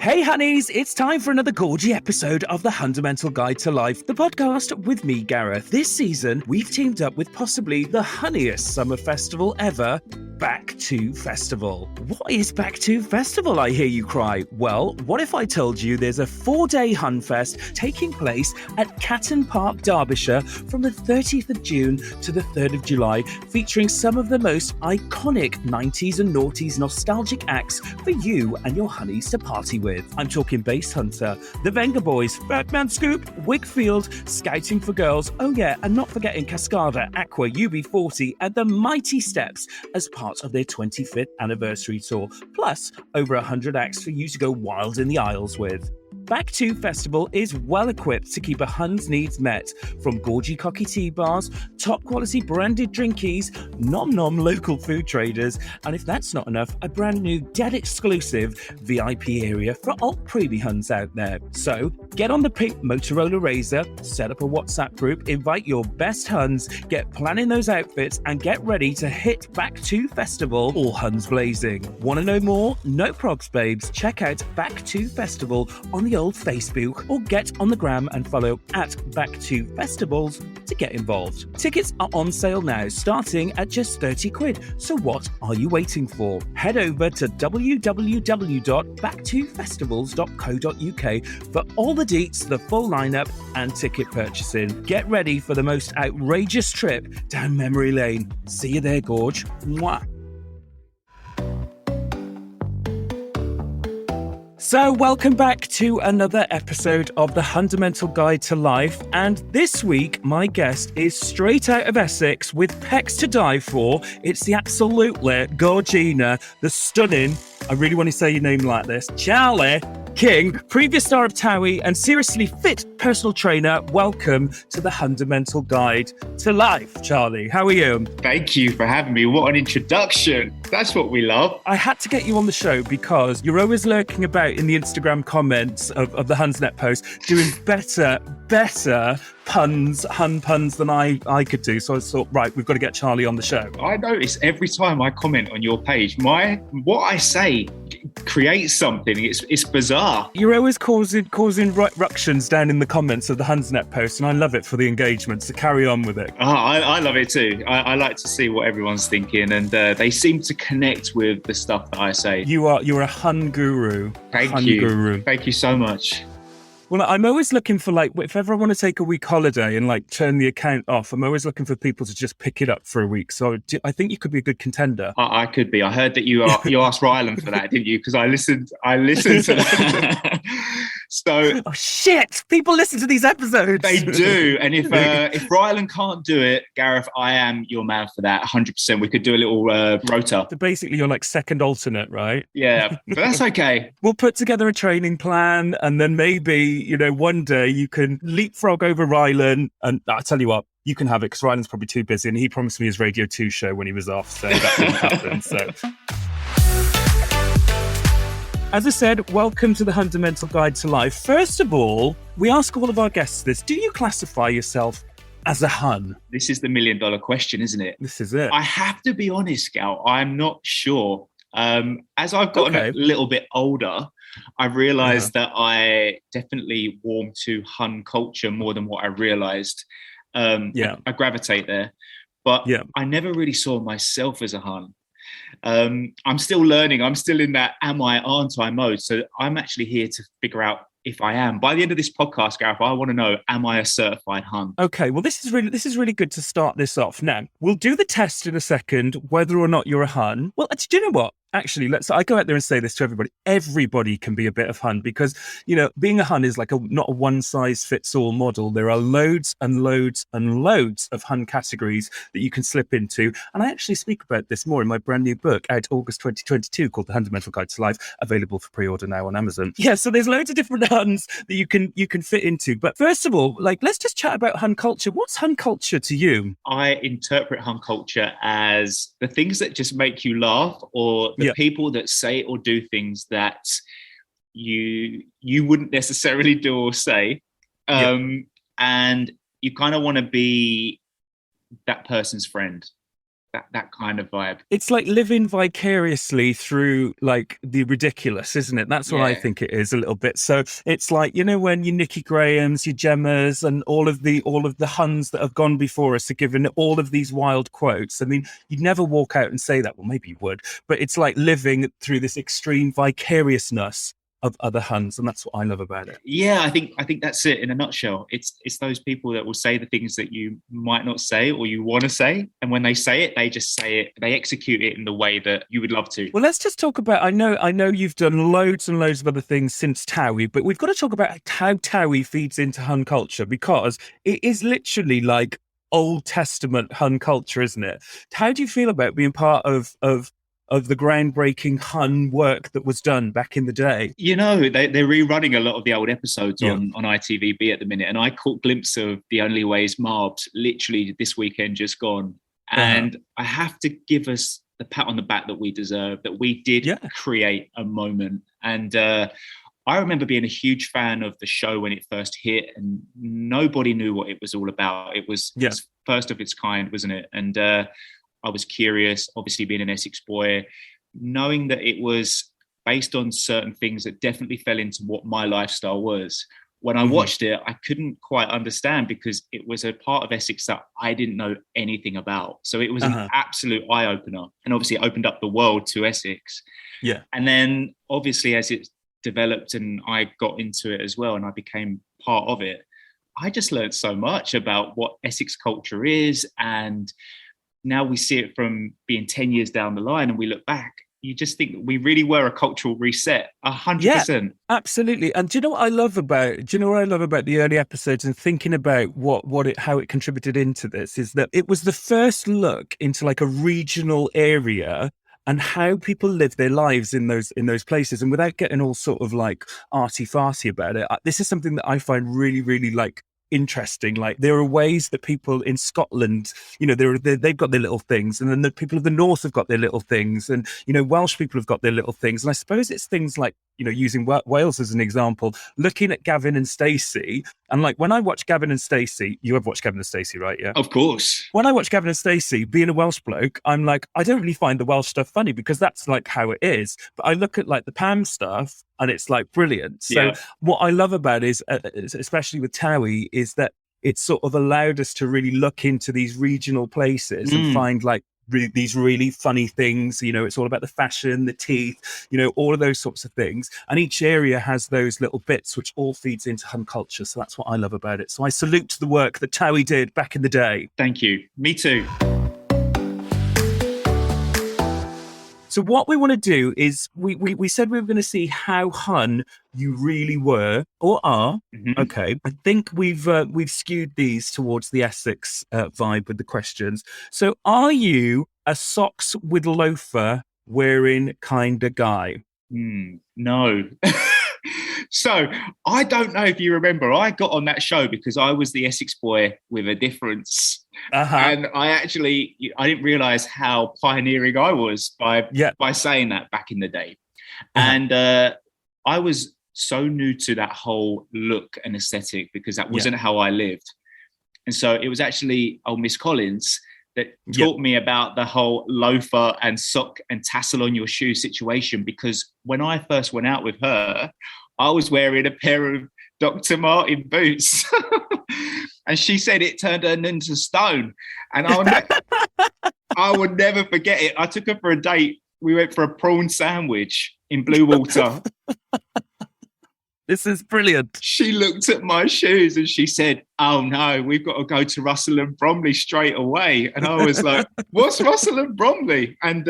Hey honeys, it's time for another gorgy episode of the Hundamental Guide to Life, the podcast with me, Gareth. This season, we've teamed up with possibly the honeyest summer festival ever, Back to Festival. What is Back to Festival, I hear you cry? Well, what if I told you there's a 4-day Hunfest taking place at Catton Park, Derbyshire from the 30th of June to the 3rd of July, featuring some of the most iconic 90s and noughties nostalgic acts for you and your honeys to party with. I'm talking Bass Hunter, the Venga Boys, Birdman Scoop, Wigfield, Scouting for Girls, oh yeah, and not forgetting Cascada, Aqua, UB40, and the Mighty Steps as part of their 25th anniversary tour, plus over 100 acts for you to go wild in the aisles with. Back to Festival is well equipped to keep a Hun's needs met, from gorgy cocky tea bars, top quality branded drinkies, nom local food traders, and if that's not enough, a brand new dead exclusive VIP area for alt preemie Huns out there. So get on the pink Motorola Razr, set up a WhatsApp group, invite your best Huns, get planning those outfits, and get ready to hit Back to Festival, all Huns blazing. Want to know more? No progs, babes. Check out Back to Festival on the old Facebook, or get on the gram and follow at Back to Festivals to get involved. Tickets are on sale now, starting at just 30 quid. So what are you waiting for? Head over to www.backtofestivals.co.uk for all the deets, the full lineup, and ticket purchasing. Get ready for the most outrageous trip down memory lane. See you there, Gorge. Mwah. So welcome back to another episode of the Hundamental Guide to Life, and this week my guest is straight out of Essex with pecs to die for. It's the absolutely Gorgina, the stunning, I really want to say your name like this, Charlie King, previous star of TOWIE and seriously fit personal trainer. Welcome to the Hundamental Guide to Life, Charlie. How are you? Thank you for having me. What an introduction. That's what we love. I had to get you on the show because you're always lurking about in the Instagram comments of the Hunsnet post, doing better Hun puns than I could do. So I thought, right, we've got to get Charlie on the show. I notice every time I comment on your page, what I say creates something. It's bizarre. You're always causing ructions down in the comments of the Hunsnet post, and I love it for the engagement, so carry on with it. I love it too. I like to see what everyone's thinking, and they seem to connect with the stuff that I say. You're a Hun guru. Thank you. Thank you so much. Well, I'm always looking for, like, if ever I want to take a week holiday and, like, turn the account off, I'm always looking for people to just pick it up for a week. So I think you could be a good contender. I could be. I heard that you asked Ryland for that, didn't you? Because I listened to that. So, oh shit! People listen to these episodes. They do, and if Ryland can't do it, Gareth, I am your man for that. 100%. We could do a little rota. So basically, you're like second alternate, right? Yeah, but that's okay. We'll put together a training plan, and then maybe one day you can leapfrog over Ryland. And I'll tell you what, you can have it because Ryland's probably too busy, and he promised me his Radio 2 show when he was off, so that didn't happen. So. As I said, welcome to the Hundamental Guide to Life. First of all, we ask all of our guests this. Do you classify yourself as a Hun? This is the $1 million question, isn't it? This is it. I have to be honest, Gal, I'm not sure. As I've gotten a little bit older, I realised that I definitely warm to Hun culture more than what I realised. I gravitate there. But I never really saw myself as a Hun. I'm still learning. I'm still in that am I, aren't I mode. So I'm actually here to figure out if I am. By the end of this podcast, Gareth, I want to know, am I a certified Hun? Okay, well, this is really good to start this off. Now, we'll do the test in a second, whether or not you're a Hun. Well, do you know what? Actually, I go out there and say this to everybody. Everybody can be a bit of Hun because, being a Hun is like not a one-size-fits-all model. There are loads and loads and loads of Hun categories that you can slip into. And I actually speak about this more in my brand new book out August 2022 called The Hundamental Guide to Life, available for pre-order now on Amazon. Yeah, so there's loads of different Huns that you can fit into. But first of all, let's just chat about Hun culture. What's Hun culture to you? I interpret Hun culture as the things that just make you laugh, or the people that say or do things that you wouldn't necessarily do or say. And you kind of want to be that person's friend. that kind of vibe. It's like living vicariously through like the ridiculous, isn't it? That's what I Yeah. think it is a little bit. So it's like, when your Nicky Grahams, your Gemmas, and all of the Huns that have gone before us are given all of these wild quotes. I mean, you'd never walk out and say that. Well, maybe you would, but it's like living through this extreme vicariousness of other Huns, and that's what I love about it. Yeah, I think that's it in a nutshell. It's those people that will say the things that you might not say or you want to say, and when they say it, they just say it. They execute it in the way that you would love to. Well, let's just talk about. I know you've done loads and loads of other things since TOWIE, but we've got to talk about how TOWIE feeds into Hun culture, because it is literally like Old Testament Hun culture, isn't it? How do you feel about being part of the groundbreaking Hun work that was done back in the day? They're rerunning a lot of the old episodes on ITVB at the minute, and I caught a glimpse of The Only Way Is Marbs literally this weekend just gone. And I have to give us the pat on the back that we deserve, that we did create a moment. And I remember being a huge fan of the show when it first hit, and nobody knew what it was all about. It was first of its kind, wasn't it? And I was curious, obviously being an Essex boy, knowing that it was based on certain things that definitely fell into what my lifestyle was. When I watched it, I couldn't quite understand, because it was a part of Essex that I didn't know anything about. So it was an absolute eye-opener, and obviously it opened up the world to Essex. Yeah. And then obviously as it developed and I got into it as well and I became part of it, I just learned so much about what Essex culture is. And now we see it from being 10 years down the line and we look back, you just think we really were a cultural reset, 100%. Yeah, absolutely. And do you know what I love about the early episodes and thinking about how it contributed into this, is that it was the first look into like a regional area and how people live their lives in those places, and without getting all sort of like arty-farty about it. This is something that I find really, really like interesting. Like, there are ways that people in Scotland, they've got their little things, and then the people of the north have got their little things, and Welsh people have got their little things. And I suppose it's things like, using Wales as an example, looking at Gavin and Stacey, and like when I watch Gavin and Stacey, you have watched Gavin and Stacey, right? Yeah, of course. When I watch Gavin and Stacey, being a Welsh bloke, I'm like, I don't really find the Welsh stuff funny, because that's like how it is. But I look at like the Pam stuff and it's like brilliant. So what I love about it is, especially with TOWIE, is that it's sort of allowed us to really look into these regional places and find like these really funny things. It's all about the fashion, the teeth, all of those sorts of things. And each area has those little bits which all feeds into Hun culture. So that's what I love about it. So I salute the work that TOWIE did back in the day. Thank you. Me too. So what we want to do is we said we were going to see how Hun you really were or are. Okay, I think we've skewed these towards the Essex vibe with the questions. So are you a socks with loafer wearing kind of guy? No. So I don't know if you remember, I got on that show because I was the Essex boy with a difference. And I didn't realize how pioneering I was by saying that back in the day. And I was so new to that whole look and aesthetic, because that wasn't how I lived. And so it was actually Miss Collins that taught me about the whole loafer and sock and tassel on your shoe situation, because when I first went out with her, I was wearing a pair of Dr. Martin boots. And she said it turned her into stone. And I would never forget it. I took her for a date. We went for a prawn sandwich in Blue Water. This is brilliant. She looked at my shoes and she said, "Oh no, we've got to go to Russell and Bromley straight away." And I was like, "What's Russell and Bromley?" And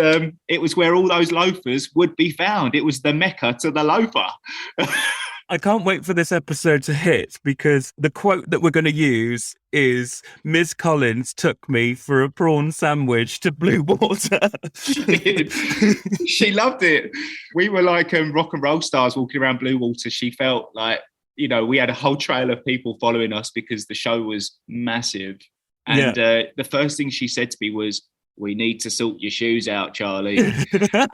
it was where all those loafers would be found. It was the Mecca to the loafer. I can't wait for this episode to hit, because the quote that we're going to use is, "Miss Collins took me for a prawn sandwich to Blue Water." She did. She loved it. We were like rock and roll stars walking around Blue Water. She felt like, we had a whole trail of people following us because the show was massive. And the first thing she said to me was, we need to sort your shoes out, Charlie.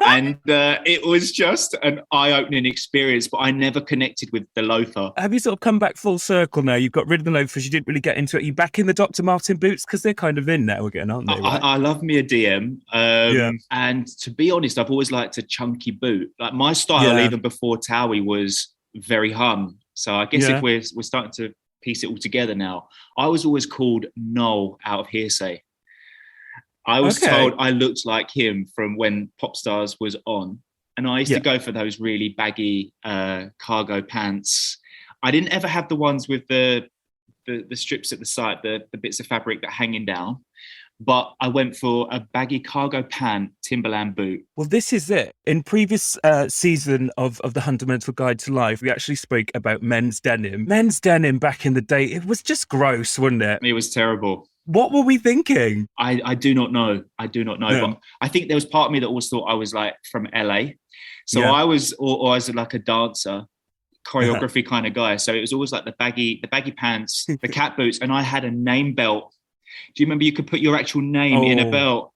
And it was just an eye-opening experience, but I never connected with the loafer. Have you sort of come back full circle now? You've got rid of the loafers. You didn't really get into it. Are you back in the Dr. Martin boots? Because they're kind of in now again, aren't they? Right? I love me a DM. And to be honest, I've always liked a chunky boot. Like my style, even before TOWIE, was very hum. So I guess if we're starting to piece it all together now, I was always called Noel out of hearsay. I was told I looked like him from when Pop Stars was on. And I used to go for those really baggy cargo pants. I didn't ever have the ones with the strips at the side, the bits of fabric that hanging down. But I went for a baggy cargo pant, Timberland boot. Well, this is it. In previous season of the Hundamental Guide to Life, we actually spoke about men's denim. Men's denim back in the day, it was just gross, wasn't it? It was terrible. What were we thinking? I do not know. But I think there was part of me that always thought I was like from LA. So I was like a dancer, choreography kind of guy. So it was always like the baggy pants, the cat boots, and I had a name belt. Do you remember you could put your actual name in a belt?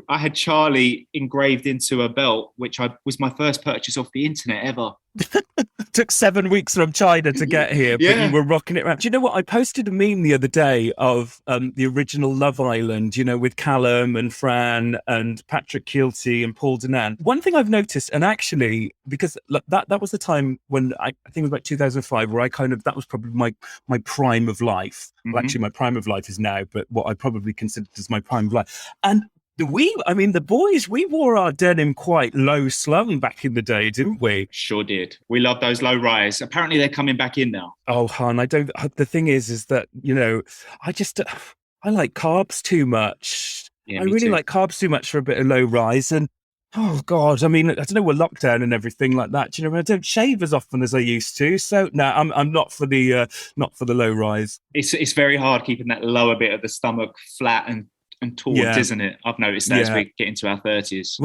I had Charlie engraved into a belt, which was my first purchase off the internet ever. It took 7 weeks from China to get here, but you were rocking it around. Do you know what? I posted a meme the other day of the original Love Island, you know, with Callum and Fran and Patrick Kielty and Paul Danan. One thing I've noticed, and actually, because that was the time when I think it was about 2005, where that was probably my prime of life. Mm-hmm. Well, actually, my prime of life is now, but what I probably considered as my prime of life. And the boys, we wore our denim quite low slung back in the day, didn't we? Sure did. We love those low rise. Apparently they're coming back in now. Oh, hon, the thing is that, you know, I like carbs too much. Yeah, I really like carbs too much for a bit of low rise. And oh God, I mean, I don't know, we're lockdown and everything like that. You know, I don't shave as often as I used to. So no, I'm not for the low rise. It's very hard keeping that lower bit of the stomach flat and towards, isn't it? I've noticed that as we get into our 30s.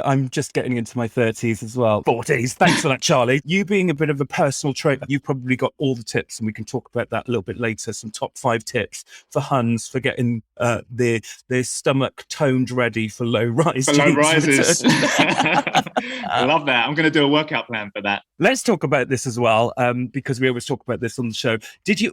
I'm just getting into my 30s as well. 40s. Thanks for that, Charlie. You being a bit of a personal trainer, you've probably got all the tips, and we can talk about that a little bit later. Some top 5 tips for Huns for getting their stomach toned ready for low rise. For low rises. I love that. I'm going to do a workout plan for that. Let's talk about this as well, because we always talk about this on the show.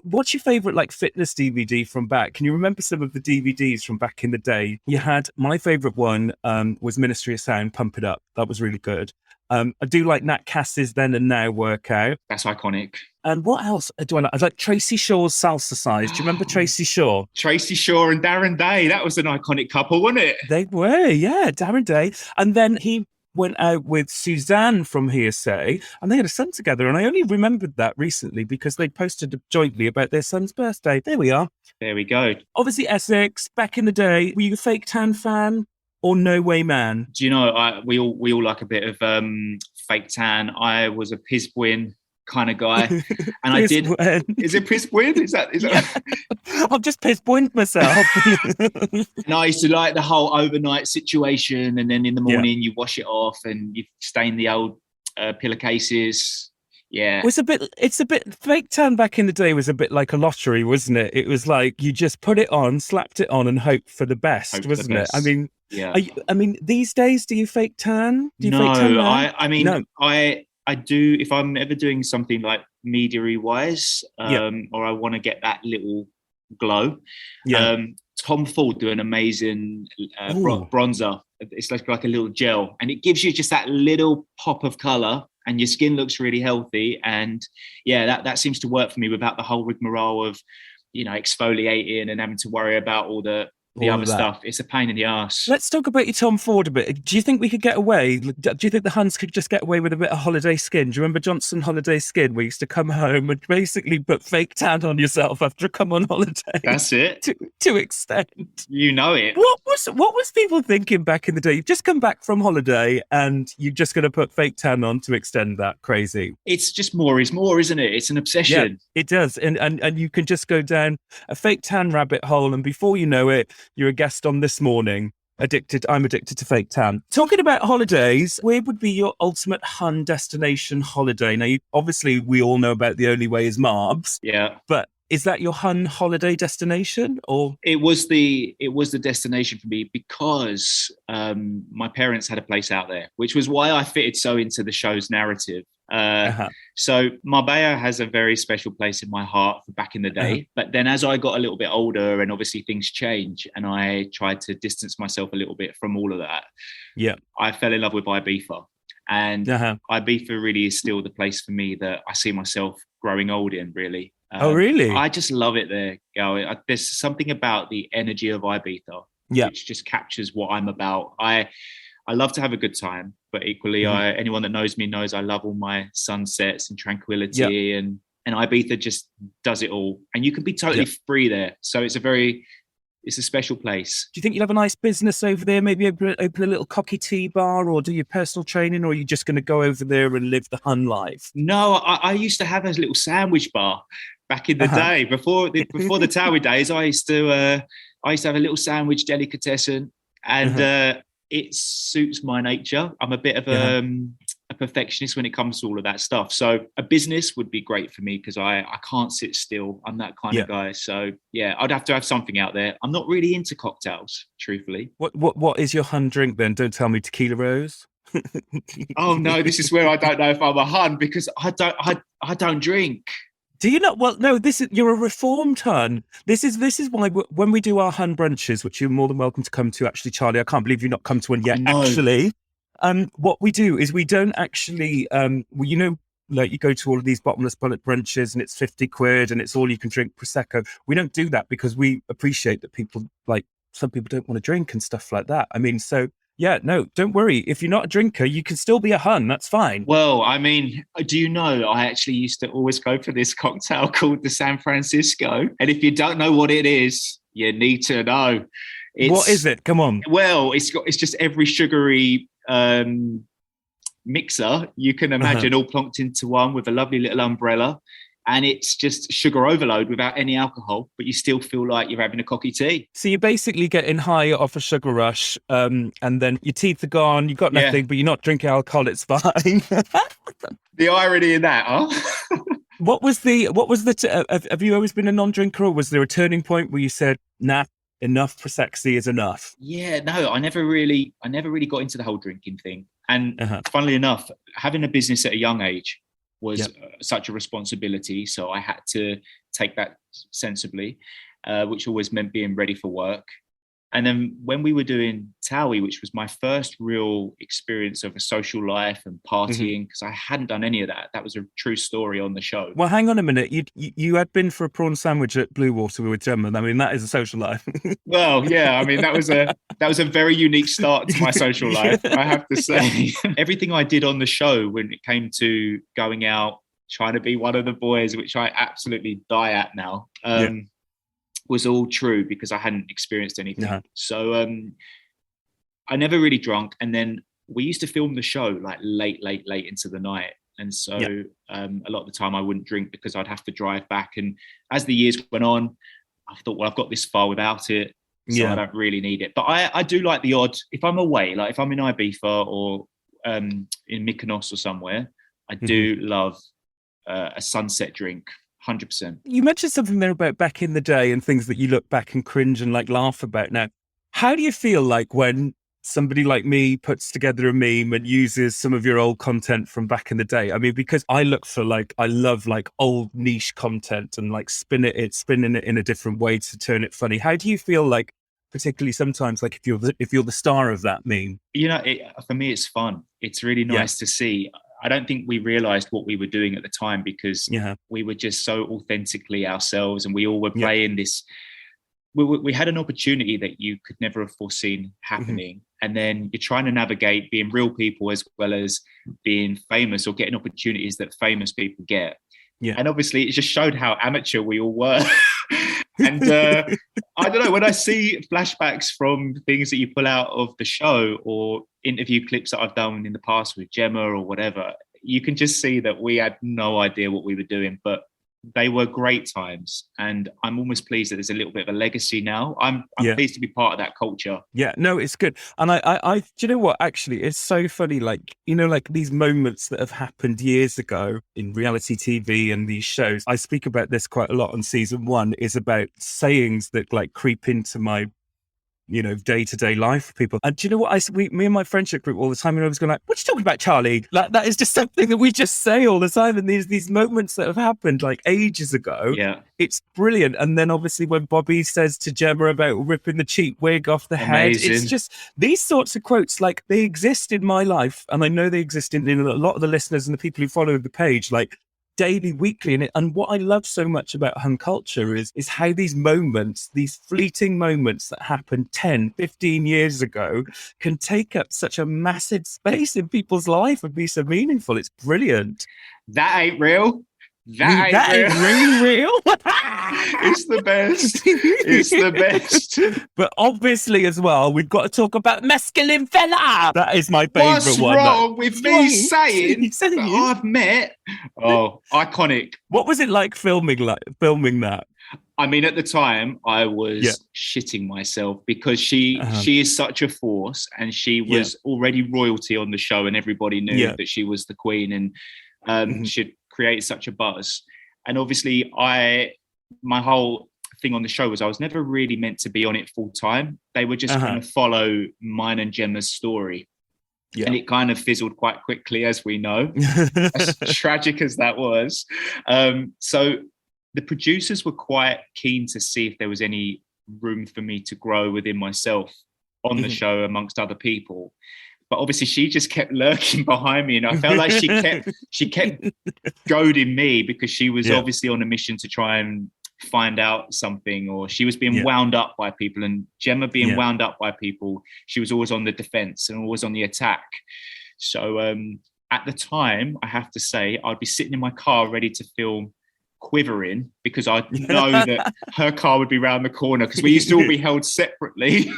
What's your favourite fitness DVD from back? Can you remember some of the DVDs from back in the day? You had, my favourite one was Ministry of Sound, Pump It Up. That was really good. I do like Nat Cass's Then and Now workout. That's iconic. And what else do I like? I like Tracy Shaw's Salsa Size. Do you remember Tracy Shaw? Tracy Shaw and Darren Day. That was an iconic couple, wasn't it? They were, yeah. Darren Day. And then he went out with Suzanne from Hearsay, and they had a son together. And I only remembered that recently because they posted jointly about their son's birthday. There we are. There we go. Obviously, Essex, back in the day. Were you a fake tan fan or no way man? Do you know, we all like a bit of fake tan. I was a Pisbwin kind of guy, and I did. Is it Pisbwin? Is that? Yeah. I've just Pisbwined myself. And I used to like the whole overnight situation, and then in the morning you wash it off and you stain the old pillowcases. Yeah, it's a bit fake tan back in the day was a bit like a lottery, wasn't it? It was like you just put it on, slapped it on, and hope for the best, wasn't it? I mean, yeah. I mean, these days, do you fake tan? Do you fake tan now? No. I do, if I'm ever doing something like media-y wise, or I want to get that little glow. Yeah. Tom Ford do an amazing bronzer. It's like a little gel, and it gives you just that little pop of colour, and your skin looks really healthy. And yeah, that seems to work for me without the whole rigmarole of, you know, exfoliating and having to worry about all the other stuff. It's a pain in the arse. Let's talk about your Tom Ford a bit. Do you think we could get away? Do you think the Huns could just get away with a bit of holiday skin? Do you remember Johnson Holiday Skin? We used to come home and basically put fake tan on yourself after come on holiday. That's it. To extend. You know it. What was people thinking back in the day? You've just come back from holiday and you're just going to put fake tan on to extend that. Crazy. It's just more is more, isn't it? It's an obsession. Yeah, it does. And you can just go down a fake tan rabbit hole, and before you know it, you're a guest on This Morning. I'm addicted to fake tan. Talking about holidays, where would be your ultimate Hun destination holiday? Now, obviously, we all know about The Only Way is Marbs. Yeah. But Is that your Hun holiday destination, or? It was the destination for me because my parents had a place out there, which was why I fitted so into the show's narrative. So Marbella has a very special place in my heart for back in the day. But then as I got a little bit older, and obviously things change, and I tried to distance myself a little bit from all of that, I fell in love with Ibiza. And Ibiza really is still the place for me that I see myself growing old in, really. Oh, really? I just love it there. There's something about the energy of Ibiza which just captures what I'm about. I love to have a good time, but equally, anyone that knows me knows I love all my sunsets and tranquility, and Ibiza just does it all. And you can be totally free there. So it's a special place. Do you think you'll have a nice business over there? Maybe open a little cocky tea bar, or do your personal training, or are you just going to go over there and live the Hun life? No, I used to have a little sandwich bar back in the day before the TOWIE days. I used to have a little sandwich delicatessen, and it suits my nature. I'm a bit of a perfectionist when it comes to all of that stuff. So a business would be great for me because I can't sit still. I'm that kind of guy. So I'd have to have something out there. I'm not really into cocktails, truthfully. What is your Hun drink then? Don't tell me tequila rose. Oh no, this is where I don't know if I'm a Hun, because I don't drink. Do you not? Well, no, you're a reformed Hun. This is why when we do our Hun brunches, which you're more than welcome to come to, actually, Charlie, I can't believe you've not come to one yet, actually. What we do is we don't actually, like you go to all of these bottomless bullet brunches and it's 50 quid and it's all you can drink Prosecco. We don't do that because we appreciate that some people don't want to drink and stuff like that. I mean, so no, don't worry. If you're not a drinker, you can still be a Hun. That's fine. Well, I mean, do you know, I actually used to always go for this cocktail called the San Francisco. And if you don't know what it is, you need to know. What is it? Come on. Well, it's just every sugary mixer you can imagine all plonked into one with a lovely little umbrella, and it's just sugar overload without any alcohol, but you still feel like you're having a cocky tea. So you're basically getting high off a sugar rush, and then your teeth are gone, you've got nothing, but you're not drinking alcohol, it's fine. The irony in that, huh? Have you always been a non-drinker, or was there a turning point where you said, nah, enough for sexy is enough? Yeah, no, I never really got into the whole drinking thing. And funnily enough, having a business at a young age was such a responsibility. So I had to take that sensibly, which always meant being ready for work. And then when we were doing TOWIE, which was my first real experience of a social life and partying, because I hadn't done any of that. That was a true story on the show. Well, hang on a minute. You had been for a prawn sandwich at Blue Water with Gemma. I mean, that is a social life. Well, yeah. I mean, that was a very unique start to my social life, I have to say. Everything I did on the show when it came to going out, trying to be one of the boys, which I absolutely die at now, was all true because I hadn't experienced anything. So I never really drunk. And then we used to film the show like late into the night. And so a lot of the time I wouldn't drink because I'd have to drive back. And as the years went on, I thought, well, I've got this far without it, so I don't really need it. But I do like the odd, if I'm away, like if I'm in Ibiza or in Mykonos or somewhere, I do love a sunset drink. 100%. You mentioned something there about back in the day and things that you look back and cringe and like laugh about now. How do you feel like when somebody like me puts together a meme and uses some of your old content from back in the day? I mean, because I love like old niche content and like spinning it in a different way to turn it funny. How do you feel like, particularly sometimes, like if you're the star of that meme? You know, for me, it's fun. It's really nice to see. I don't think we realized what we were doing at the time because we were just so authentically ourselves, and we all were playing this. We had an opportunity that you could never have foreseen happening. And then you're trying to navigate being real people as well as being famous or getting opportunities that famous people get. And obviously it just showed how amateur we all were. And I don't know, when I see flashbacks from things that you pull out of the show or interview clips that I've done in the past with Gemma or whatever, you can just see that we had no idea what we were doing. But they were great times, and I'm almost pleased that there's a little bit of a legacy now. I'm pleased to be part of that culture. Yeah, no, it's good. And I do you know what, actually, it's so funny, like, you know, like these moments that have happened years ago in reality TV and these shows. I speak about this quite a lot on season 1, is about sayings that like creep into my, you know, day-to-day life for people. And do you know what, me and my friendship group all the time, you know, I was going like, what are you talking about, Charlie? Like, that is just something that we just say all the time. And these moments that have happened like ages ago, it's brilliant. And then obviously when Bobby says to Gemma about ripping the cheap wig off the head, it's just these sorts of quotes, like, they exist in my life, and I know they exist in a lot of the listeners and the people who follow the page, like, daily, weekly. And what I love so much about Hun culture is how these moments, these fleeting moments that happened 10, 15 years ago, can take up such a massive space in people's life and be so meaningful. It's brilliant. That ain't real. That ain't really real. It's the best. It's the best. But obviously, as well, we've got to talk about masculine fella. That is my favourite one. What's wrong with me saying that I've met? Oh, iconic. What was it like filming that? I mean, at the time, I was shitting myself because she is such a force, and she was already royalty on the show, and everybody knew that she was the queen, and she'd created such a buzz. And obviously, my whole thing on the show was I was never really meant to be on it full time. They were just going to follow mine and Gemma's story. And it kind of fizzled quite quickly, as we know, as tragic as that was. So the producers were quite keen to see if there was any room for me to grow within myself on the show amongst other people. But obviously she just kept lurking behind me, and I felt like she kept goading me, because she was obviously on a mission to try and find out something, or she was being wound up by people. And Gemma being wound up by people, she was always on the defense and always on the attack. So at the time, I have to say, I'd be sitting in my car ready to film, quivering, because I know that her car would be round the corner, because we used to all be held separately.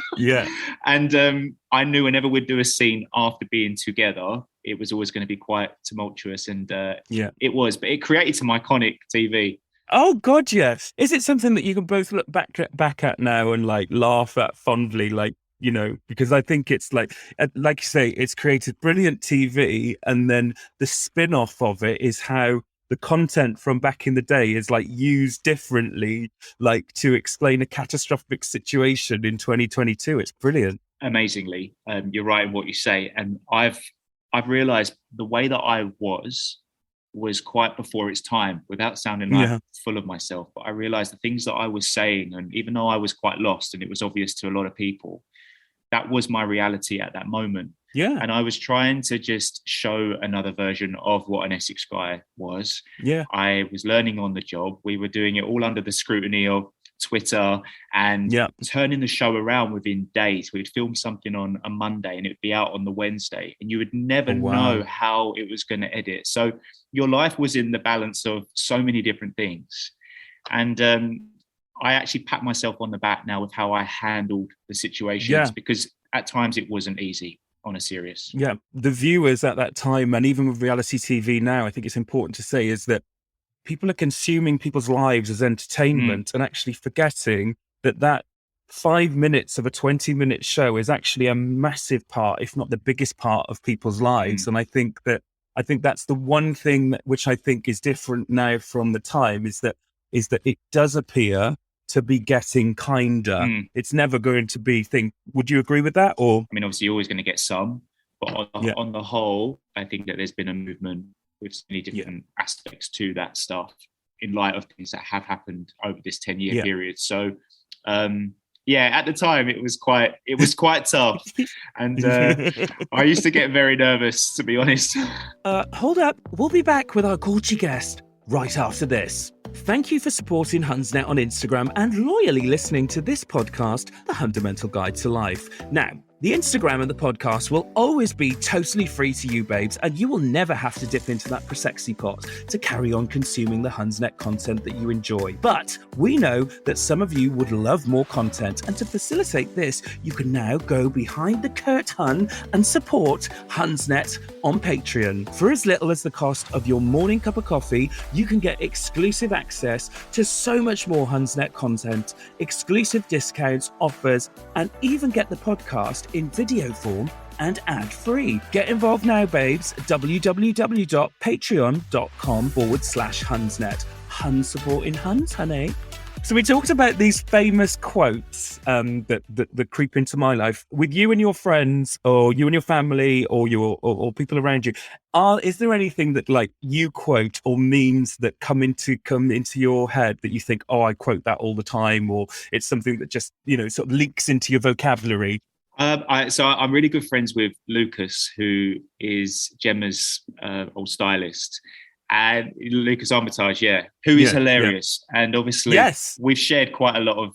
And I knew whenever we'd do a scene after being together, it was always going to be quite tumultuous. And it was, but it created some iconic TV. Oh God, yes. Is it something that you can both look back at now and like laugh at fondly, like, you know, because I think it's like you say, it's created brilliant TV, and then the spin-off of it is how the content from back in the day is like used differently, like to explain a catastrophic situation in 2022. It's brilliant. Amazingly, you're right in what you say, and I've realised the way that I was quite before its time, without sounding like full of myself. But I realised the things that I was saying, and even though I was quite lost, and it was obvious to a lot of people, that was my reality at that moment. And I was trying to just show another version of what an Essex guy was. I was learning on the job. We were doing it all under the scrutiny of Twitter, and turning the show around within days. We'd film something on a Monday and it would be out on the Wednesday, and you would never know how it was going to edit. So your life was in the balance of so many different things. And I actually pat myself on the back now with how I handled the situations, because at times it wasn't easy. On a serious. The viewers at that time, and even with reality TV now, I think it's important to say, is that people are consuming people's lives as entertainment and actually forgetting that 5 minutes of a 20-minute show is actually a massive part, if not the biggest part, of people's lives. And I think that's the one thing which I think is different now from the time, is that it does appear to be getting kinder. It's never going to be would you agree with that? Or I mean, obviously you're always going to get some, but on the whole, I think that there's been a movement with so many different aspects to that stuff, in light of things that have happened over this 10-year period. So at the time it was quite tough, and I used to get very nervous, to be honest. Hold up, we'll be back with our Gucci guest right after this. Thank you for supporting Hunsnet on Instagram and loyally listening to this podcast, The Hundamental Guide to Life. Now, The Instagram of the podcast will always be totally free to you, babes, and you will never have to dip into that prosexy pot to carry on consuming the Hunsnet content that you enjoy. But we know that some of you would love more content, and to facilitate this, you can now go behind the curtain and support Hunsnet on Patreon. For as little as the cost of your morning cup of coffee, you can get exclusive access to so much more Hunsnet content, exclusive discounts, offers, and even get the podcast in video form and ad-free. Get involved now, babes. www.patreon.com/Hunsnet. Hun supporting Huns, honey. So we talked about these famous quotes that creep into my life. With you and your friends, or you and your family, or or people around you, is there anything that like you quote or memes that come into your head that you think, oh, I quote that all the time, or it's something that just sort of leaks into your vocabulary? I'm really good friends with Lucas, who is Gemma's old stylist, and Lucas Armitage, who is hilarious. Yeah. And obviously, we've shared quite a lot of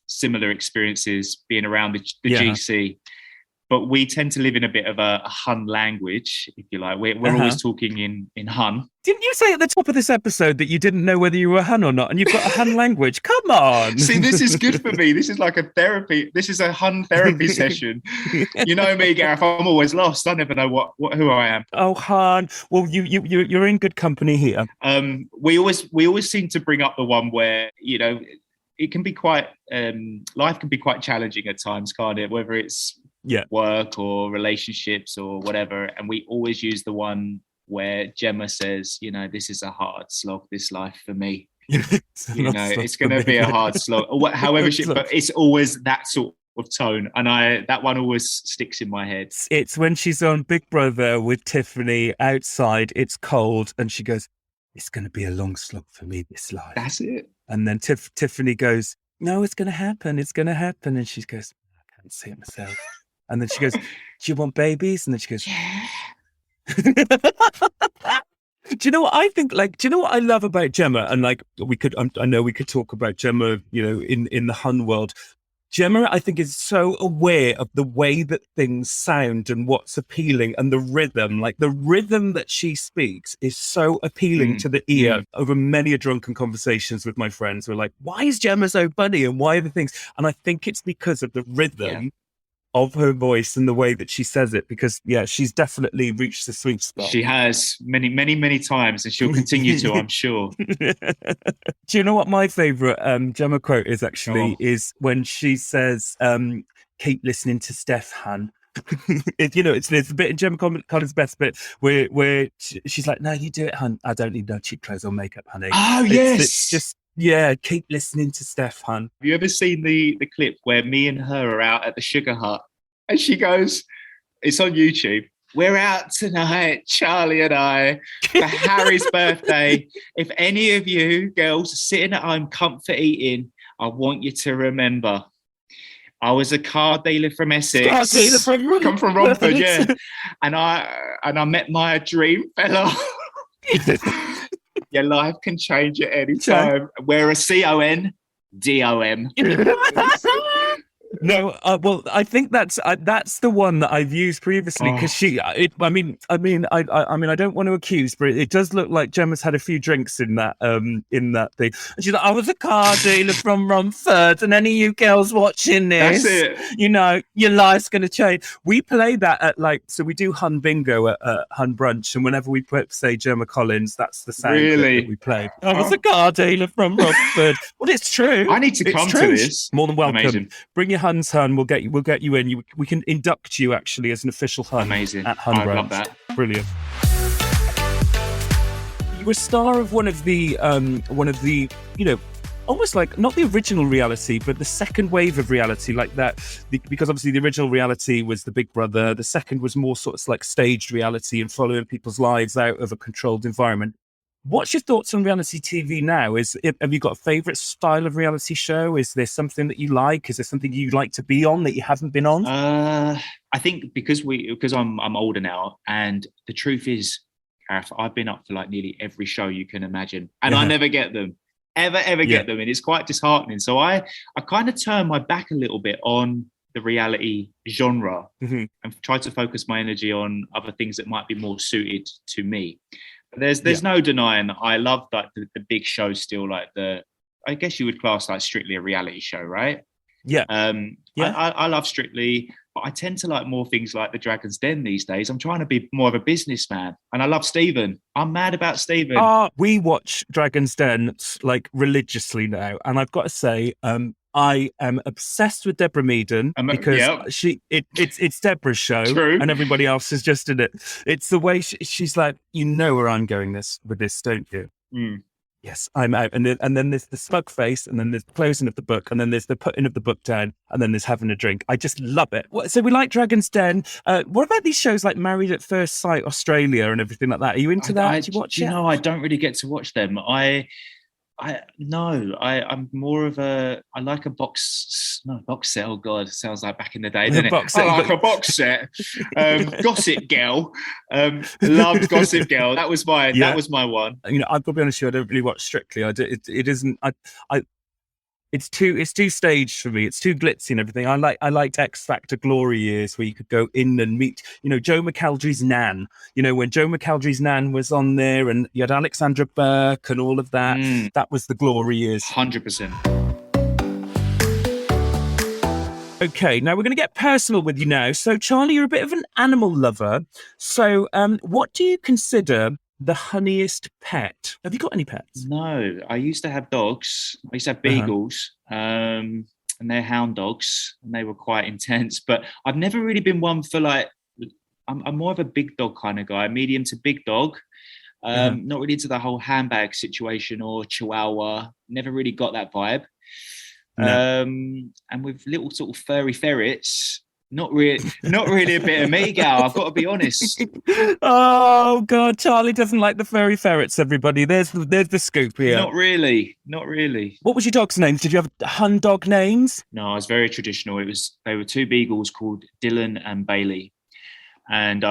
similar experiences being around the GC. But we tend to live in a bit of a Hun language, if you like. We're always talking in Hun. Didn't you say at the top of this episode that you didn't know whether you were Hun or not, and you've got a Hun language? Come on. See, this is good for me. This is like a therapy. This is a Hun therapy session. You know me, Gareth. I'm always lost. I never know who I am. Oh, Hun. Well, you're in good company here. We always seem to bring up the one where it can be quite life can be quite challenging at times, can't it? Whether it's work or relationships or whatever, and we always use the one where Gemma says, this is a hard slog, this life for me. It's going to be a hard slog. However, but it's always that sort of tone, and that one always sticks in my head. It's when she's on Big Brother with Tiffany outside. It's cold, and she goes, "It's going to be a long slog for me, this life." That's it. And then Tiffany goes, "No, it's going to happen. It's going to happen." And she goes, "I can't see it myself." And then she goes, "Do you want babies?" And then she goes, "Yeah." Do you know what I think? Like, do you know what I love about Gemma? And like, I know we could talk about Gemma, in the Hun world. Gemma, I think, is so aware of the way that things sound and what's appealing, and the rhythm. Like the rhythm that she speaks is so appealing to the ear. Over many a drunken conversations with my friends, we're like, "Why is Gemma so funny? And why are the things?" And I think it's because of the rhythm of her voice and the way that she says it, because she's definitely reached the sweet spot. She has many, many, many times, and she'll continue to, I'm sure. Do you know what my favorite Gemma quote is actually? Is when she says, "Keep listening to Steph, Han." It's a bit in Gemma Collins' best bit where she's like, "No, you do it, Han. I don't need no cheap clothes or makeup, honey." Oh, yes. It's just keep listening to Steph, hun. Have you ever seen the clip where me and her are out at the Sugar Hut, and she goes, it's on YouTube, "We're out tonight, Charlie and I, for Harry's birthday. If any of you girls are sitting at home comfort eating, I want you to remember, I was a car dealer from Essex. Come from Romford, and I met my dream fella." Your life can change at any time. We're a CON DOM. No, well, I think that's the one that I've used previously, because I don't want to accuse, but it does look like Gemma's had a few drinks in that thing. And she's like, "I was a car dealer from Romford, and any of you girls watching this, that's it. Your life's going to change." We play that at so we do Hun Bingo at Hun Brunch, and whenever we say Gemma Collins, that's the sound that we play. "I was a car dealer from Romford." Well, it's true. I need to come to this. More than welcome. Amazing. Bring your Hun's Hun. We'll get you in. We can induct you actually as an official Hun. Amazing. At Hun I Brunch. love that. Brilliant. You were star of one of the almost like not the original reality, but the second wave of reality, like that, because obviously the original reality was the Big Brother. The second was more sort of like staged reality and following people's lives out of a controlled environment. What's your thoughts on reality TV now? Have you got a favourite style of reality show? Is there something that you like? Is there something you'd like to be on that you haven't been on? I think because I'm older now, and the truth is, Gareth, I've been up for like nearly every show you can imagine, and I never get them, ever get them, and it's quite disheartening. So I kind of turn my back a little bit on the reality genre Mm-hmm. and try to focus my energy on other things that might be more suited to me. But there's no denying that I love like the big shows still, like I guess you would class like Strictly a reality show, right? Yeah. I love Strictly, but I tend to like more things like the Dragon's Den these days. I'm trying to be more of a businessman, and I love Stephen. I'm mad about Stephen. We watch Dragon's Den like religiously now, and I've got to say, I am obsessed with Deborah Meaden because it's Deborah's show. True. And everybody else is just in it. It's the way she's like, you know where I'm going with this, don't you? Mm. Yes, I'm out. And then there's the smug face, and then there's the closing of the book, and then there's the putting of the book down, and then there's having a drink. I just love it. So we like Dragon's Den. What about these shows like Married at First Sight Australia and everything like that? Are you into that? Do you watch it? No, I don't really get to watch them. I'm more of I like a box set. Oh God, sounds like back in the day, doesn't it? I like a box set. Gossip Girl, loved Gossip Girl. That was my one. You know, I've got to be honest with you, I don't really watch Strictly. It isn't. It's too staged for me. It's too glitzy and everything. I liked X Factor glory years where you could go in and meet, you know, Joe McElderry's Nan. You know, when Joe McElderry's Nan was on there, and you had Alexandra Burke and all of that. That was the glory years. 100%. Okay, now we're going to get personal with you now. So, Charlie, you're a bit of an animal lover. So, what do you consider the honeyest pet? Have you got any pets? No, I used to have dogs. I used to have beagles, and they're hound dogs, and they were quite intense. But I've never really been one for like. I'm more of a big dog kind of guy, medium to big dog. Not really into the whole handbag situation or Chihuahua. Never really got that vibe. No. And with little sort of furry ferrets. Not really a bit of me, Gal. I've got to be honest. Oh God, Charlie doesn't like the furry ferrets. Everybody, there's the scoop here. Not really. What was your dog's names? Did you have Hun dog names? No, I was very traditional. They were two beagles called Dylan and Bailey, and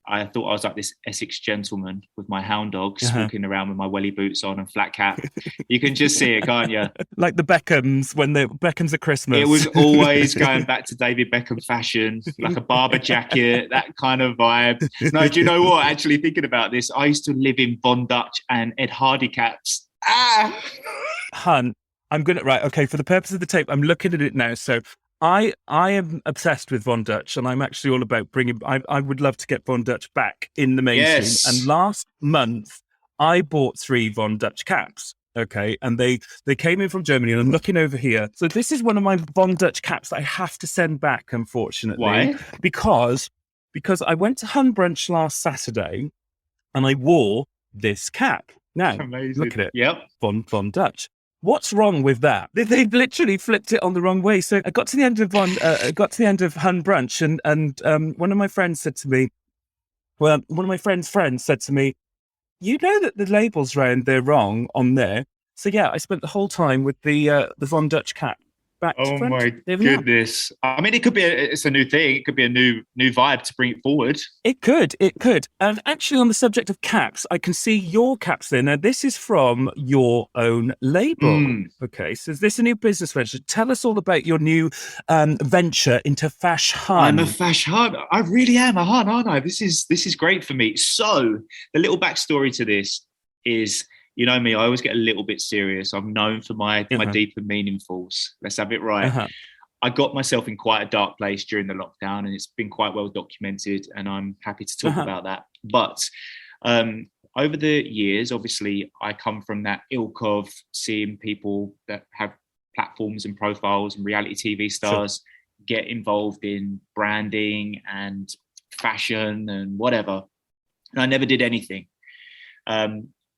I thought I was like this Essex gentleman with my hound dogs, walking around with my welly boots on and flat cap. You can just see it, can't you? Like the Beckhams when the Beckhams at Christmas. It was always going back to David Beckham fashion, like a Barber jacket, that kind of vibe. No, do you know what? Actually, thinking about this, I used to live in Von Dutch and Ed Hardy caps. Hun, I'm gonna okay. For the purpose of the tape, I'm looking at it now. So I am obsessed with Von Dutch, and I'm actually all about bringing. I would love to get Von Dutch back in the mainstream. Yes. And last month, I bought 3 Von Dutch caps. Okay, and they came in from Germany, and I'm looking over here. So this is one of my Von Dutch caps that I have to send back, unfortunately. Why? Because I went to Hun Brunch last Saturday, and I wore this cap. Now, amazing. Look at it. Yep. Von Dutch. What's wrong with that? They literally flipped it on the wrong way. So I got to the end of Hun Brunch, and one of my friends said to me, one of my friends' friends said to me, you know that the labels round they're wrong on there. So yeah, I spent the whole time with the Von Dutch cap. Oh my goodness! I mean, it's a new thing. It could be a new vibe to bring it forward. It could. And actually, on the subject of caps, I can see your caps there. Now, this is from your own label. Okay, so is this a new business venture? Tell us all about your new venture into Fash Hun. I'm a Fash Hun. I really am a Hun, aren't I? This is great for me. So the little backstory to this is. You know me, I always get a little bit serious. I'm known for my deep and meaningfuls. Let's have it right. I got myself in quite a dark place during the lockdown, and it's been quite well documented, and I'm happy to talk about that. But over the years, obviously, I come from that ilk of seeing people that have platforms and profiles and reality TV stars get involved in branding and fashion and whatever. And I never did anything.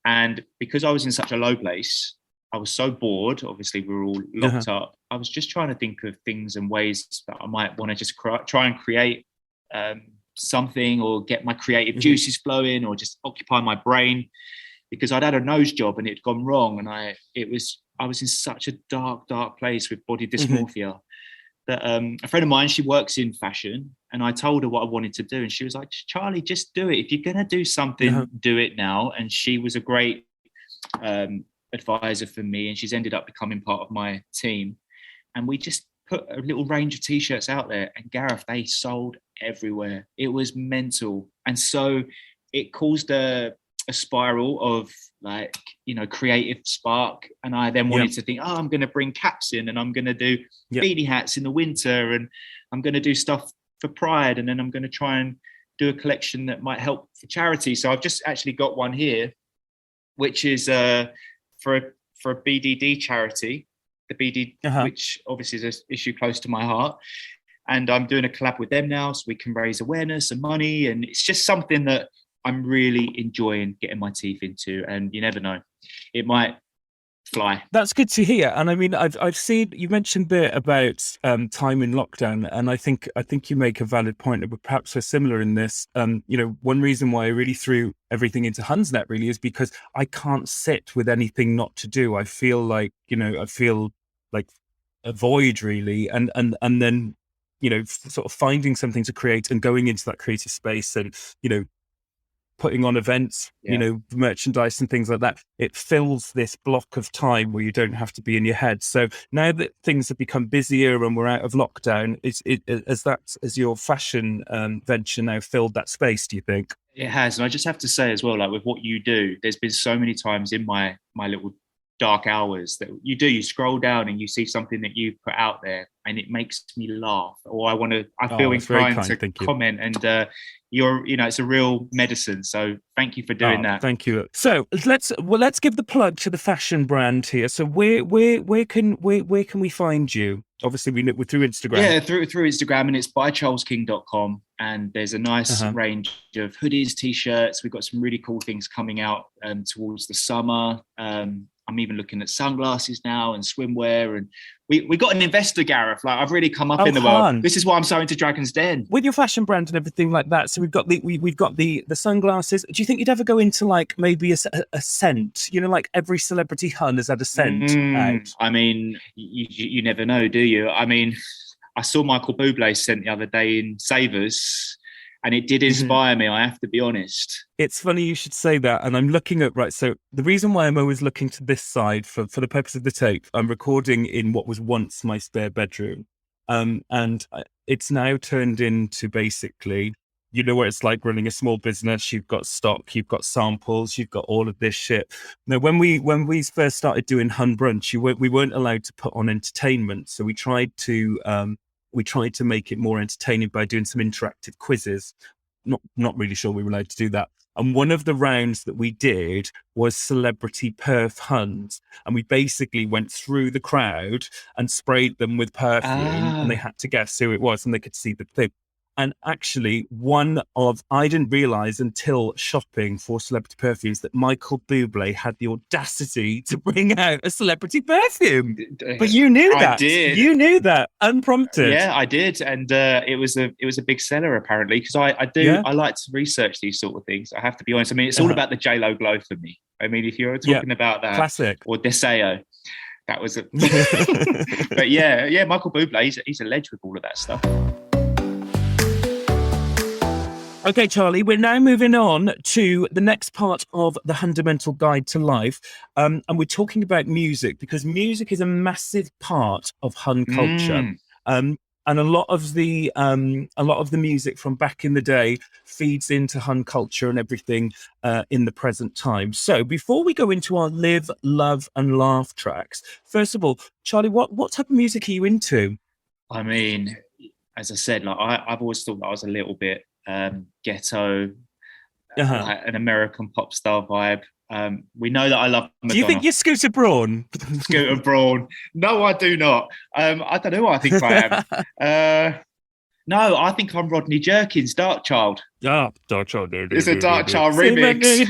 And because I was in such a low place, I was so bored. Obviously, we were all locked up. I was just trying to think of things and ways that I might want to just try and create something or get my creative juices flowing or just occupy my brain, because I'd had a nose job and it had gone wrong. And I was in such a dark place with body dysmorphia that a friend of mine, she works in fashion, and I told her what I wanted to do. And she was like, Charlie, just do it. If you're going to do something, do it now. And she was a great advisor for me. And she's ended up becoming part of my team. And we just put a little range of t-shirts out there, and Gareth, they sold everywhere. It was mental. And so it caused a spiral of like, you know, creative spark. And I then wanted to think, oh, I'm going to bring caps in, and I'm going to do beanie hats in the winter, and I'm going to do stuff for Pride, and then I'm going to try and do a collection that might help for charity. So I've just actually got one here, which is for a BDD charity, the BD, which obviously is an issue close to my heart. And I'm doing a collab with them now, so we can raise awareness and money. And it's just something that I'm really enjoying getting my teeth into. And you never know, it might fly. That's good to hear. And I mean, I've seen you mentioned a bit about time in lockdown, and I think you make a valid point. But perhaps we're similar in this. You know, one reason why I really threw everything into Hunsnet really is because I can't sit with anything not to do. I feel like, you know, a void really, and then, you know, sort of finding something to create and going into that creative space, and, you know, putting on events, you know, merchandise and things like that. It fills this block of time where you don't have to be in your head. So now that things have become busier and we're out of lockdown, has your fashion venture now filled that space, do you think? It has. And I just have to say as well, like with what you do, there's been so many times in my little dark hours that you scroll down and you see something that you put out there, and it makes me laugh, or I feel inclined to comment. And it's a real medicine. So thank you for doing that. Thank you. So let's give the plug to the fashion brand here. So where can we find you? Obviously we're through Instagram. Yeah, through Instagram, and it's bycharlesking.com. And there's a nice range of hoodies, t-shirts. We've got some really cool things coming out towards the summer. I'm even looking at sunglasses now and swimwear, and we got an investor, Gareth. Like, I've really come up in the world. This is why I'm so into Dragon's Den. With your fashion brand and everything like that. So we've got the sunglasses. Do you think you'd ever go into like maybe a scent? You know, like every celebrity Hun has had a scent out. I mean, you never know, do you? I mean, I saw Michael Bublé's scent the other day in Savers, and it did inspire me, I have to be honest. It's funny you should say that. And I'm looking at, so the reason why I'm always looking to this side for the purpose of the tape, I'm recording in what was once my spare bedroom. And it's now turned into basically, you know what it's like running a small business. You've got stock, you've got samples, you've got all of this shit. Now, when we first started doing Hun Brunch, we weren't allowed to put on entertainment. So we tried to make it more entertaining by doing some interactive quizzes. Not really sure we were allowed to do that. And one of the rounds that we did was celebrity perf Huns. And we basically went through the crowd and sprayed them with perfume, and they had to guess who it was, and they could see the thing. And actually, I didn't realize until shopping for celebrity perfumes that Michael Bublé had the audacity to bring out a celebrity perfume. But you knew that. I did. You knew that, unprompted. Yeah, I did. And it was a big seller, apparently, because I like to research these sort of things. I have to be honest. I mean, it's all about the J-Lo glow for me. I mean, if you're talking about that. Classic. Or Deseo. That was it. But yeah, Michael Bublé, he's a ledge with all of that stuff. Okay, Charlie, we're now moving on to the next part of the Hundamental Guide to Life. And we're talking about music, because music is a massive part of Hun culture. And a lot of the music from back in the day feeds into Hun culture and everything in the present time. So before we go into our live, love and laugh tracks, first of all, Charlie, what type of music are you into? I mean, as I said, like I've always thought that I was a little bit ghetto, like an American pop star vibe. We know that I love Madonna. Do you think you're Scooter Braun? Scooter Braun? No, I do not. I don't know what I think I am. No, I think I'm Rodney Jerkins, Dark Child. Dark Child. It's a Dark Child remix.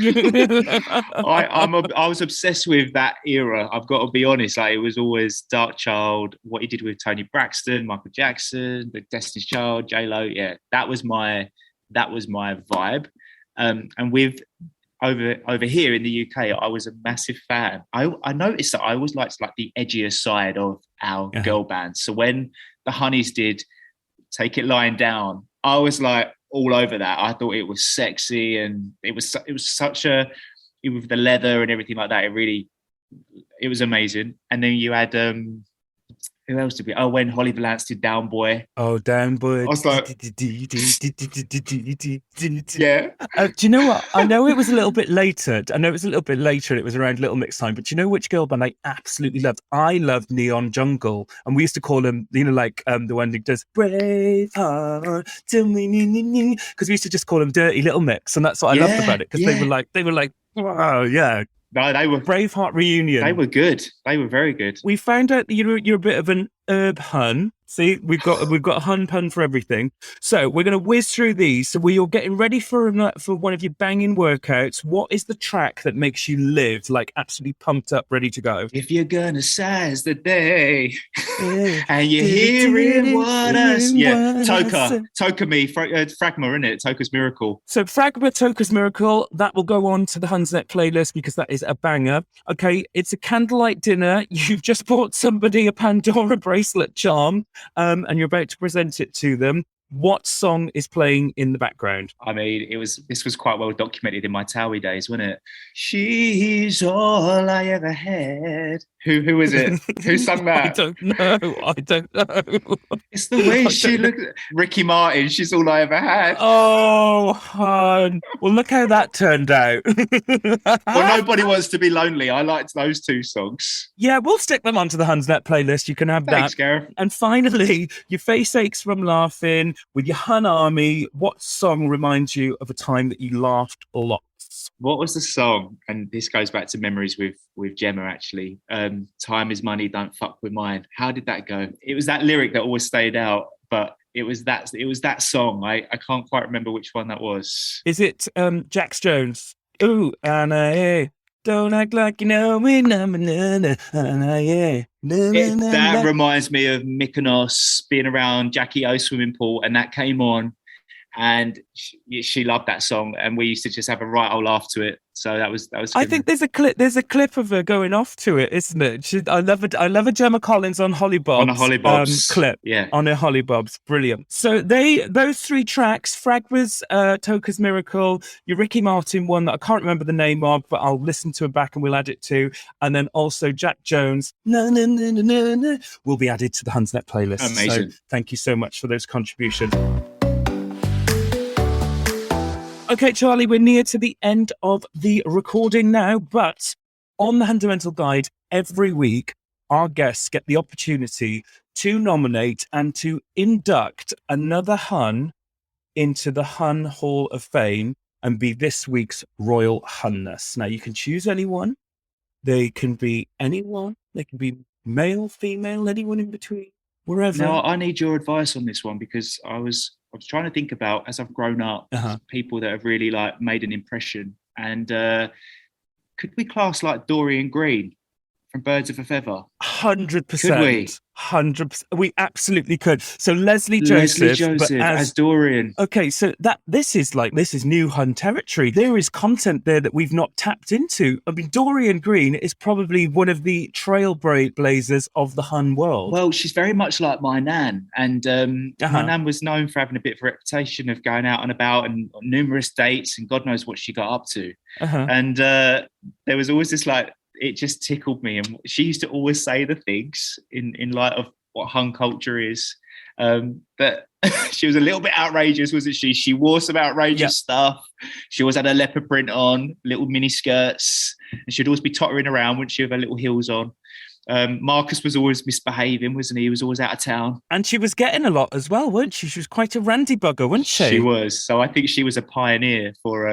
I was obsessed with that era. I've got to be honest. Like, it was always Dark Child. What he did with Tony Braxton, Michael Jackson, the Destiny's Child, J-Lo. Yeah, that was my vibe. And with over here in the UK, I was a massive fan. I noticed that I always liked like the edgier side of our girl bands. So when the Honeys did Take It Lying Down, I was like all over that. I thought it was sexy, and it was such a, with the leather and everything like that. It was amazing. And then you had Who else did we? Oh, when Holly Valance did Down Boy. Oh, Down Boy. I was like, yeah. Do you know what? I know it was a little bit later. And it was around Little Mix time. But do you know which girl band I absolutely loved? I loved Neon Jungle. And we used to call them, the one that does Brave Heart, tell me, because we used to just call them Dirty Little Mix. And that's what I loved about it. Because they were like, wow, yeah. No, they were Braveheart reunion. They were good. They were very good. We found out that you're a bit of an herb hun. See, we've got a hun pun for everything. So we're going to whiz through these. So you're getting ready for one of your banging workouts. What is the track that makes you live like absolutely pumped up, ready to go? If you're gonna size the day and you're hearing what us, Toka me, Fragma, isn't it? Toka's Miracle. So Fragma, Toka's Miracle, that will go on to the Hunsnet playlist because that is a banger. Okay, it's a candlelight dinner. You've just bought somebody a Pandora bracelet charm. And you're about to present it to them. What song is playing in the background? I mean, this was quite well documented in my TOWIE days, wasn't it? She's all I ever had. Who is it? Who sung that? I don't know. It's the way she looks. Ricky Martin, she's all I ever had. Oh, hon. Well, look how that turned out. Well, Nobody Wants to Be Lonely. I liked those two songs. Yeah, we'll stick them onto the Hunsnet playlist. You can have Thanks, that. Gareth. And finally, your face aches from laughing with your Hun Army. What song reminds you of a time that you laughed lots? What was the song? And this goes back to memories with Gemma, actually. Time is money, don't fuck with mine. How did that go? It was that lyric that always stayed out, but it was that song. I can't quite remember which one that was. Is it Jax Jones? Ooh, Anna, don't act like you know me. That reminds me of Mykonos, being around Jackie O swimming pool, and that came on. And she loved that song, and we used to just have a right old laugh to it. So that was. I think there's a clip of her going off to it, isn't it? I love a Gemma Collins on Hollybobs. On a Hollybobs clip, yeah, on her Hollybobs, brilliant. So those three tracks: Fragma's, Toka's Miracle, your Ricky Martin one that I can't remember the name of, but I'll listen to it back and we'll add it to, and then also Jack Jones, will be added to the Hunsnet playlist. Amazing. So thank you so much for those contributions. Okay, Charlie, we're near to the end of the recording now, but on the Hundamental Guide, every week, our guests get the opportunity to nominate and to induct another Hun into the Hun Hall of Fame and be this week's Royal Hunness. Now, you can choose anyone. They can be anyone. They can be male, female, anyone in between, wherever. Now, I need your advice on this one because I was trying to think about, as I've grown up, people that have really like made an impression. And could we class like Dorian Green from Birds of a Feather? 100%. Could we? 100%. We absolutely could. So Leslie Joseph but as Dorian. Okay, so this is new Hun territory. There is content there that we've not tapped into. I mean, Dorian Green is probably one of the trailblazers of the Hun world. Well, she's very much like my nan, and my nan was known for having a bit of a reputation of going out and about and on numerous dates, and God knows what she got up to. And there was always this like, it just tickled me, and she used to always say the things in light of what Hun culture is. But she was a little bit outrageous, wasn't she? She wore some outrageous stuff. She always had her leopard print on, little mini skirts, and she'd always be tottering around, wouldn't she, with her little heels on. Marcus was always misbehaving, wasn't he? He was always out of town. And she was getting a lot as well, weren't she? She was quite a randy bugger, wasn't she? She was. So I think she was a pioneer for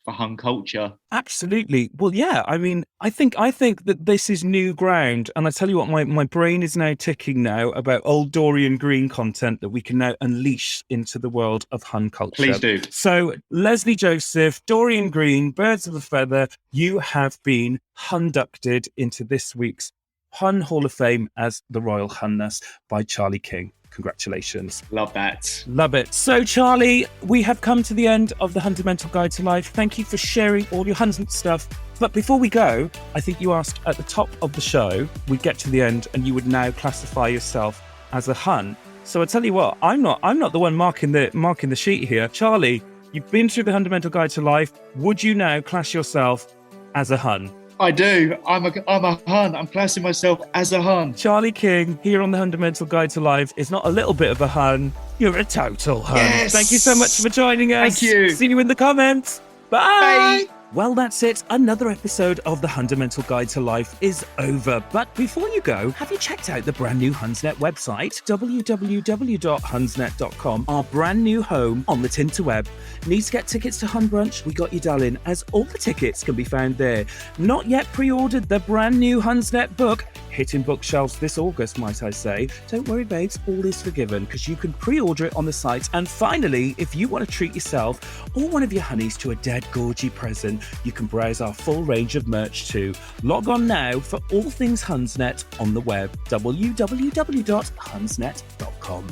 Hun culture. Absolutely. Well, yeah, I mean, I think that this is new ground. And I tell you what, my brain is now ticking now about old Dorian Green content that we can now unleash into the world of Hun culture. Please do. So Leslie Joseph, Dorian Green, Birds of a Feather, you have been inducted into this week's Hun Hall of Fame as the Royal Hunness by Charlie King. Congratulations. Love that. Love it. So, Charlie, we have come to the end of the Hundamental Guide to Life. Thank you for sharing all your Hun stuff. But before we go, I think you asked at the top of the show, we'd get to the end and you would now classify yourself as a Hun. So I tell you what, I'm not the one marking the sheet here. Charlie, you've been through the Hundamental Guide to Life. Would you now class yourself as a Hun? I do. I'm a Hun. I'm classing myself as a Hun. Charlie King here on the Hundamental Guide to Life is not a little bit of a Hun. You're a total Hun. Yes. Thank you so much for joining us. Thank you. See you in the comments. Bye. Bye. Well, that's it. Another episode of the Hundamental Guide to Life is over. But before you go, have you checked out the brand new Hunsnet website? www.hunsnet.com, our brand new home on the Tinterweb. Need to get tickets to Hun Brunch? We got you, darling, as all the tickets can be found there. Not yet pre-ordered the brand new Hunsnet book, hitting bookshelves this August, might I say. Don't worry, babes, all is forgiven because you can pre-order it on the site. And finally, if you want to treat yourself or one of your honeys to a dead gorgy present, you can browse our full range of merch too. Log on now for all things Hunsnet on the web, www.hunsnet.com.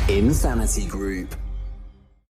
Insanity Group.